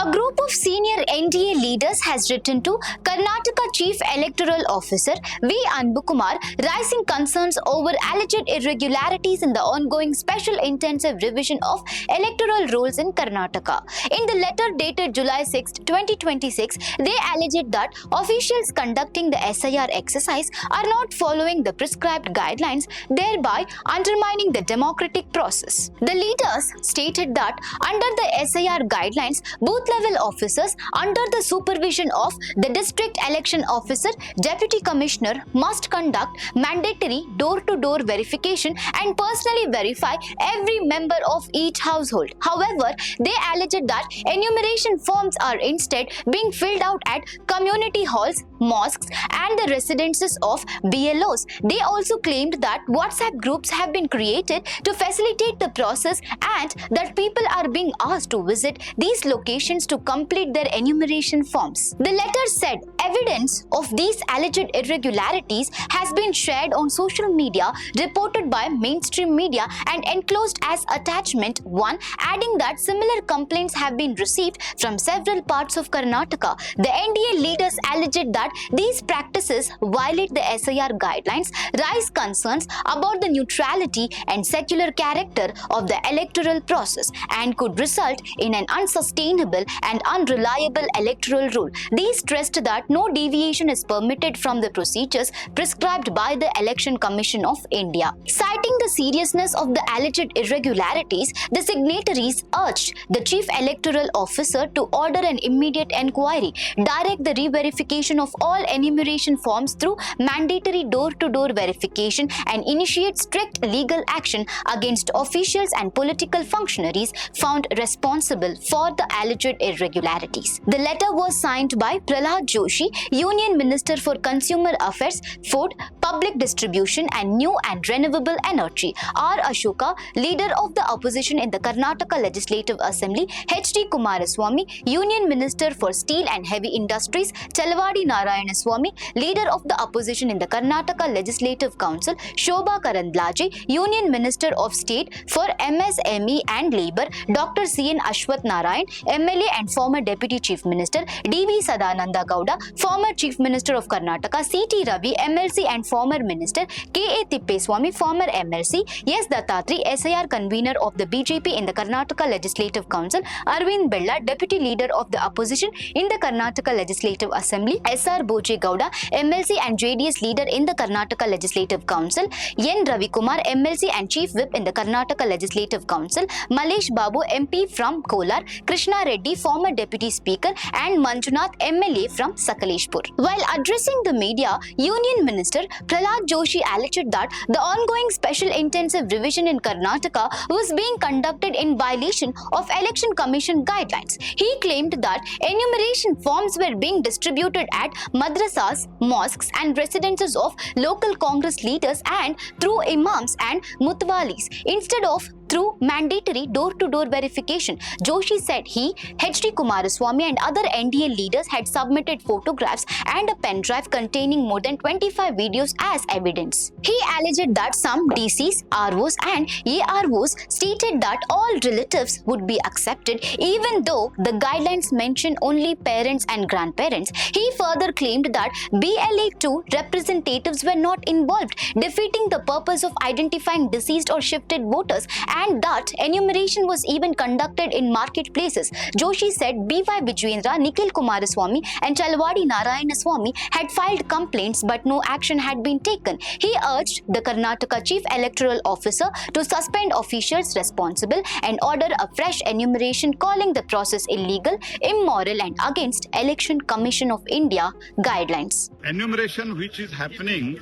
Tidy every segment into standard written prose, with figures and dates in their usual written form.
A group of senior NDA leaders has written to Karnataka Chief Electoral Officer V. Anbukkumar, raising concerns over alleged irregularities in the ongoing special intensive revision of electoral rules in Karnataka. In the letter dated July 6, 2026, they alleged that officials conducting the SIR exercise are not following the prescribed guidelines, thereby undermining the democratic process. The leaders stated that under the SIR guidelines, booth-level officers under the supervision of the district election officer, deputy commissioner must conduct mandatory door-to-door verification and personally verify every member of each household. However, they alleged that enumeration forms are instead being filled out at community halls, mosques, and the residences of BLOs. They also claimed that WhatsApp groups have been created to facilitate the process and that people are being asked to visit these locations to complete their enumeration forms. The letter said evidence of these alleged irregularities has been shared on social media, reported by mainstream media, and enclosed as attachment 1, adding that similar complaints have been received from several parts of Karnataka. The NDA leaders alleged that these practices violate the SIR guidelines, raise concerns about the neutrality and secular character of the electoral process, and could result in an unsustainable and unreliable electoral rule. These stressed that no deviation is permitted from the procedures prescribed by the Election Commission of India. Citing the seriousness of the alleged irregularities, the signatories urged the Chief Electoral Officer to order an immediate inquiry, direct the re-verification of all enumeration forms through mandatory door-to-door verification, and initiate strict legal action against officials and political functionaries found responsible for the alleged irregularities. The letter was signed by Pralhad Joshi, Union Minister for Consumer Affairs, Food, Public Distribution and New and Renewable Energy, R. Ashoka, Leader of the Opposition in the Karnataka Legislative Assembly, H.D. Kumaraswamy, Union Minister for Steel and Heavy Industries, Chalwadi Narayanaswamy, Leader of the Opposition in the Karnataka Legislative Council, Shobha Karandlaje, Union Minister of State for MSME and Labour, Dr. C.N. Ashwath Narayan, MLA and former Deputy Chief Minister, D.V. Sadananda Gowda, former Chief Minister of Karnataka, C.T. Ravi, MLC and former Minister, K.A. Tippeswamy, former MLC, S. Dattatri, SIR Convener of the BJP in the Karnataka Legislative Council, Arvind Bella, Deputy Leader of the Opposition in the Karnataka Legislative Assembly, S.R. Boje Gowda, MLC and JDS Leader in the Karnataka Legislative Council, N. Ravikumar, MLC and Chief Whip in the Karnataka Legislative Council, Malesh Babu, MP from Kolar, Krishna Reddy, former Deputy Speaker, and Manjunath, MLA from Sakaleshpur. While addressing the media, Union Minister Pralhad Joshi alleged that the ongoing special intensive revision in Karnataka was being conducted in violation of Election Commission guidelines. He claimed that enumeration forms were being distributed at madrasas, mosques, and residences of local Congress leaders and through imams and mutwalis instead of through mandatory door-to-door verification. Joshi said he, H.D. Kumaraswamy and other NDA leaders had submitted photographs and a pen drive containing more than 25 videos as evidence. He alleged that some DCs, ROs and AROs stated that all relatives would be accepted even though the guidelines mention only parents and grandparents. He further claimed that BLA2 representatives were not involved, defeating the purpose of identifying deceased or shifted voters, and that enumeration was even conducted in marketplaces. Joshi said B.Y. Vijayendra, Nikhil Kumaraswamy and Chalwadi Narayanaswamy had filed complaints but no action had been taken. He urged the Karnataka Chief Electoral Officer to suspend officials responsible and order a fresh enumeration, calling the process illegal, immoral and against Election Commission of India guidelines. Enumeration which is happening,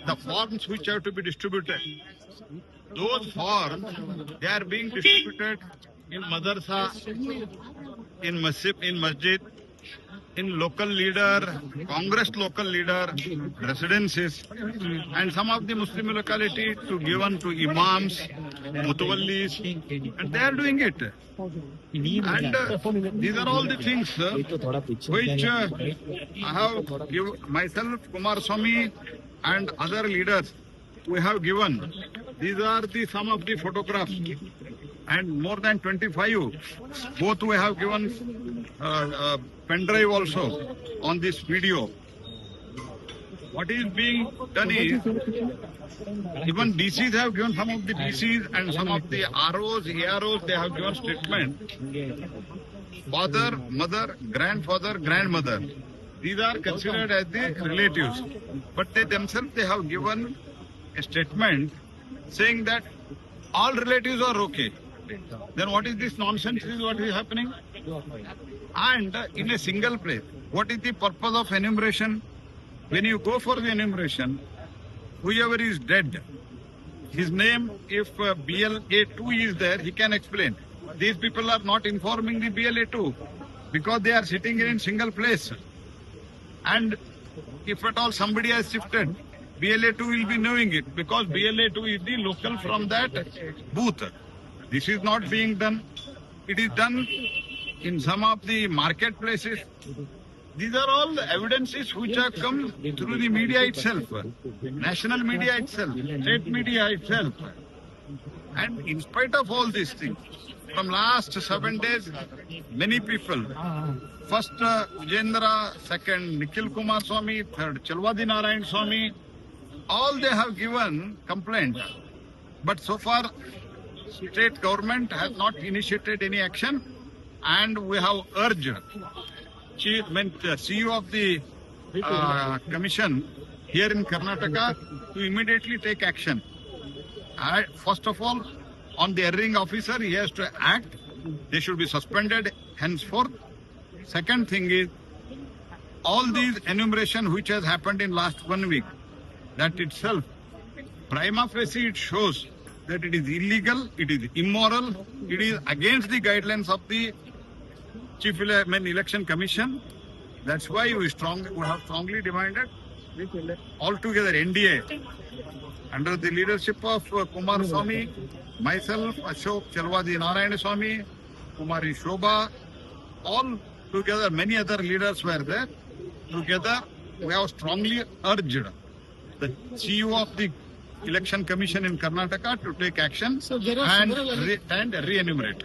the forms which have to be distributed, those forms, they are being distributed in madrasa, in masjid, in local leader, Congress local leader, residences, and some of the Muslim locality to given to imams, mutawallis, and they are doing it. And these are all the things which I have given myself, Kumaraswamy, and other leaders we have given. These are some of the photographs and more than 25. Both we have given pen drive also on this video. What is being done is, even DCs have given, some of the DCs and some of the ROs, AROs, they have given statement. Father, mother, grandfather, grandmother. These are considered as the relatives. But they themselves, they have given a statement saying that all relatives are okay. Then what is this nonsense is what is happening? And in a single place, what is the purpose of enumeration? When you go for the enumeration, whoever is dead, his name, if BLA2 is there, he can explain. These people are not informing the BLA2 because they are sitting in single place. And if at all somebody has shifted, BLA2 will be knowing it because BLA2 is the local from that booth. This is not being done. It is done in some of the marketplaces. These are all the evidences which have come through the media itself, national media itself, state media itself. And in spite of all these things, from last 7 days, many people, first Vijendra, second Nikhil Kumar Swami, third Chalwadi Narayan Swami, all they have given complaints. But so far, state government has not initiated any action, and we have urged CEO of the commission here in Karnataka to immediately take action. First of all, on the erring officer, he has to act. They should be suspended henceforth. Second thing is, all these enumeration which has happened in last 1 week, that itself, prima facie it shows that it is illegal, it is immoral, it is against the guidelines of the Chief Election Commission. That's why we have strongly demanded altogether NDA under the leadership of Kumar Swami, myself, Ashok Chalwadi Narayan Swami, Kumari Shobha, all together, many other leaders were there. Together, we have strongly urged the CEO of the Election Commission in Karnataka to take action and re-enumerate.